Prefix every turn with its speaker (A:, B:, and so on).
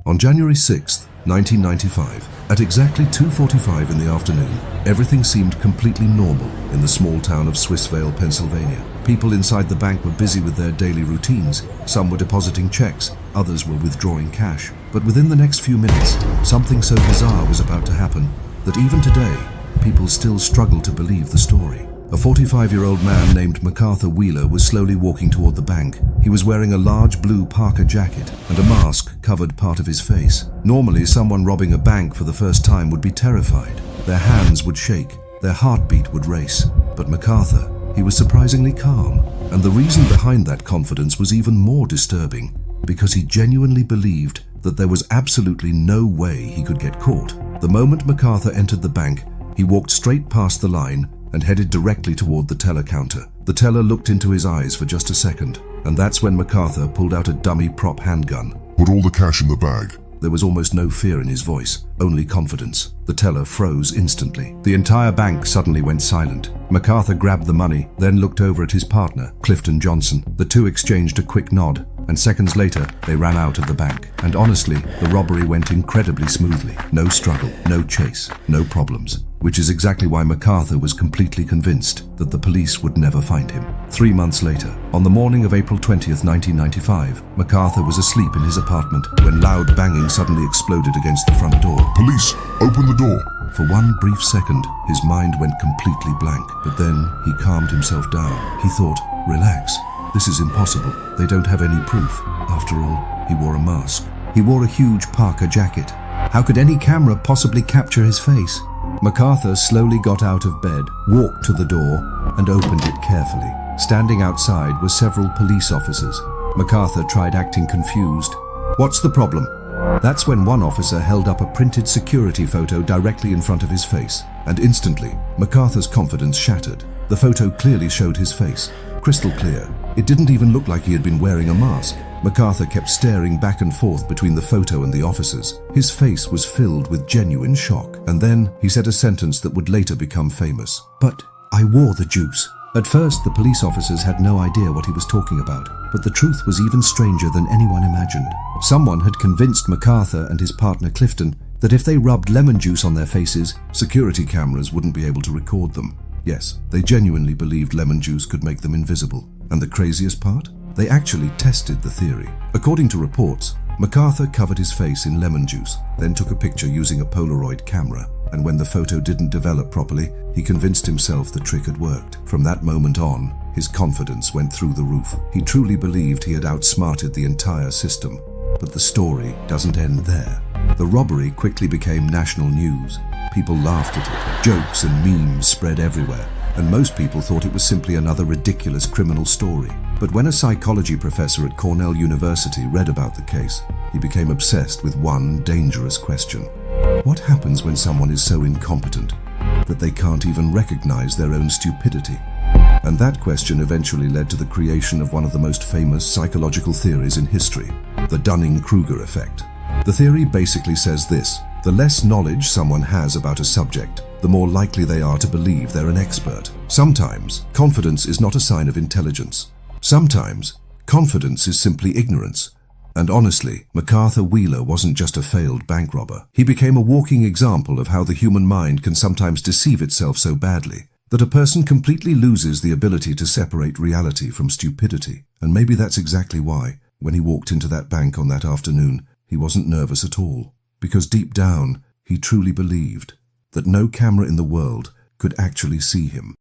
A: On January 6, 1995, at exactly 2:45 in the afternoon, everything seemed completely normal in the small town of Swissvale, Pennsylvania. People inside the bank were busy with their daily routines. Some were depositing checks, others were withdrawing cash. But within the next few minutes, something so bizarre was about to happen that even today, people still struggle to believe the story. A 45-year-old man named McArthur Wheeler was slowly walking toward the bank. He was wearing a large blue parka jacket, and a mask covered part of his face. Normally, someone robbing a bank for the first time would be terrified. Their hands would shake, their heartbeat would race. But McArthur, he was surprisingly calm. And the reason behind that confidence was even more disturbing, because he genuinely believed that there was absolutely no way he could get caught. The moment McArthur entered the bank, he walked straight past the line and headed directly toward the teller counter. The teller looked into his eyes for just a second, and that's when McArthur pulled out a dummy prop handgun.
B: Put all the cash in the bag.
A: There was almost no fear in his voice, only confidence. The teller froze instantly. The entire bank suddenly went silent. McArthur grabbed the money, then looked over at his partner, Clifton Johnson. The two exchanged a quick nod, and seconds later, they ran out of the bank. And honestly, the robbery went incredibly smoothly. No struggle, no chase, no problems. Which is exactly why McArthur was completely convinced that the police would never find him. 3 months later, on the morning of April 20th, 1995, McArthur was asleep in his apartment when loud banging suddenly exploded against the front door.
B: Police, open the door.
A: For one brief second, his mind went completely blank, but then he calmed himself down. He thought, relax, this is impossible. They don't have any proof. After all, he wore a mask. He wore a huge parka jacket. How could any camera possibly capture his face? McArthur slowly got out of bed, walked to the door, and opened it carefully. Standing outside were several police officers. McArthur tried acting confused. What's the problem? That's when one officer held up a printed security photo directly in front of his face, and instantly, McArthur's confidence shattered. The photo clearly showed his face, crystal clear. It didn't even look like he had been wearing a mask. McArthur kept staring back and forth between the photo and the officers. His face was filled with genuine shock, and then he said a sentence that would later become famous. But I wore the juice. At first, the police officers had no idea what he was talking about, but the truth was even stranger than anyone imagined. Someone had convinced McArthur and his partner Clifton that if they rubbed lemon juice on their faces, security cameras wouldn't be able to record them. Yes, they genuinely believed lemon juice could make them invisible. And the craziest part? They actually tested the theory. According to reports, McArthur covered his face in lemon juice, then took a picture using a Polaroid camera. And when the photo didn't develop properly, he convinced himself the trick had worked. From that moment on, his confidence went through the roof. He truly believed he had outsmarted the entire system. But the story doesn't end there. The robbery quickly became national news. People laughed at it. Jokes and memes spread everywhere. And most people thought it was simply another ridiculous criminal story. But when a psychology professor at Cornell University read about the case, he became obsessed with one dangerous question. What happens when someone is so incompetent that they can't even recognize their own stupidity? And that question eventually led to the creation of one of the most famous psychological theories in history, the Dunning-Kruger Effect. The theory basically says this: the less knowledge someone has about a subject, the more likely they are to believe they're an expert. Sometimes, confidence is not a sign of intelligence. Sometimes, confidence is simply ignorance. And honestly, McArthur Wheeler wasn't just a failed bank robber. He became a walking example of how the human mind can sometimes deceive itself so badly that a person completely loses the ability to separate reality from stupidity. And maybe that's exactly why, when he walked into that bank on that afternoon, he wasn't nervous at all. Because deep down, he truly believed that no camera in the world could actually see him.